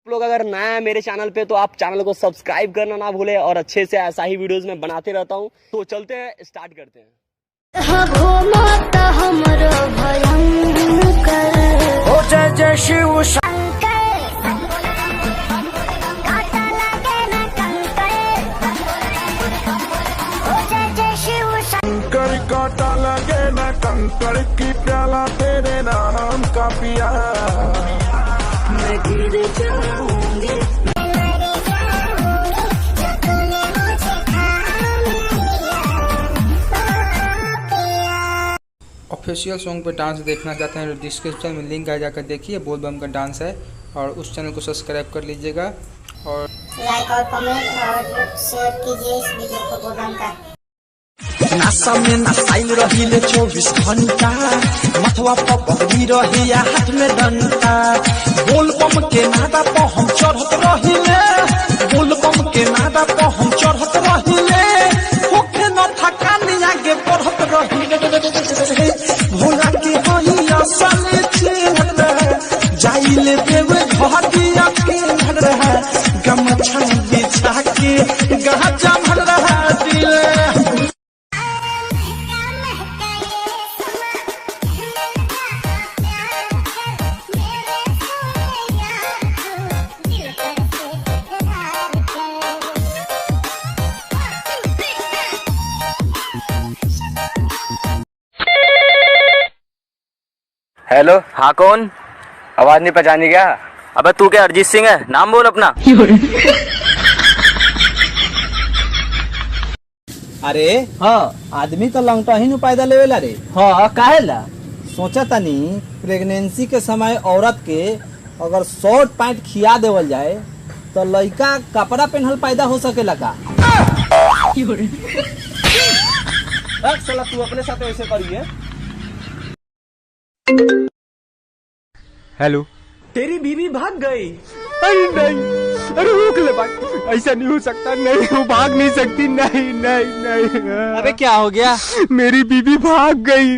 लोग अगर नया है मेरे चैनल पे तो आप चैनल को सब्सक्राइब करना ना भूले और अच्छे से ऐसा ही वीडियोस में बनाते रहता हूँ। तो चलते हैं, स्टार्ट करते हैं। जय शिव शंकर, काटा लगे न कंकड़ की प्याला तेरे नाम का पिया मैं गिर जाऊंगी। ऑफिशियल सॉन्ग पे डांस देखना चाहते हैं तो डिस्क्रिप्शन में लिंक आ जाकर देखिए, बोल बम का डांस है और उस चैनल को सब्सक्राइब कर लीजिएगा और लाइक और कमेंट और शेयर कीजिए इस वीडियो को बोल बम का। नासा में नसाइल रहिले 24 घंटा, मथवा पर पगड़ी रही हाथ में डंडा, बोल बम के नादा पर हम चढ़त रहिले, बोल बम के नादा पर हम चढ़त रहिले, होखे न थकानी आगे बढ़त रहिले, भोला के होइया साले छे जाइले देवे घाटिया के भर रहा, गमछा बिछा के गाजा भर रहा दिले। हेलो, हाँ कौन? आवाज नहीं पहचानी क्या? अबे तू क्या अरिजीत सिंह है? नाम बोल अपना। अरे हाँ, आदमी तो लंगटा ही नु पैदा लेवेला रे। हाँ काहेला? सोचा तनी प्रेगनेंसी के समय औरत के अगर शॉर्ट पैंट खिया देवल जाए तो लड़का कपड़ा पहनल पैदा हो सकेला का? साला तू अपने साथ ऐसे करिए। हेलो, तेरी बीवी भाग गई। अरे नहीं, अरे रोक ले भाई, ऐसा नहीं हो सकता। नहीं, वो भाग नहीं सकती। नहीं नहीं नहीं। अबे क्या हो गया? मेरी बीवी भाग गई।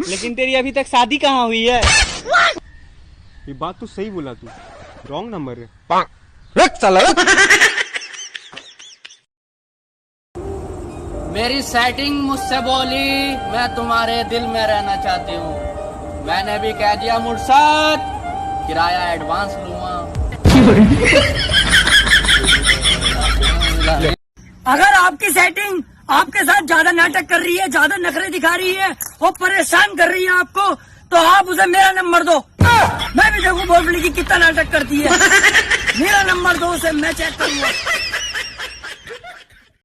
लेकिन तेरी अभी तक शादी कहाँ हुई है? ये बात तो सही बोला तू, रॉन्ग नंबर है। रख साला रख। मेरी सेटिंग मुझसे बोली मैं तुम्हारे दिल में रहना चाहती हूँ। मैंने भी कह दिया मुर्शद, किराया एडवांस लूंगा। अगर आपकी सेटिंग आपके साथ ज्यादा नाटक कर रही है, ज्यादा नखरे दिखा रही है और परेशान कर रही है आपको, तो आप उसे मेरा नंबर दो। मैं भी देखूं भोसड़ी की कितना नाटक करती है। मेरा नंबर दो, उसे मैं चेक करूंगा।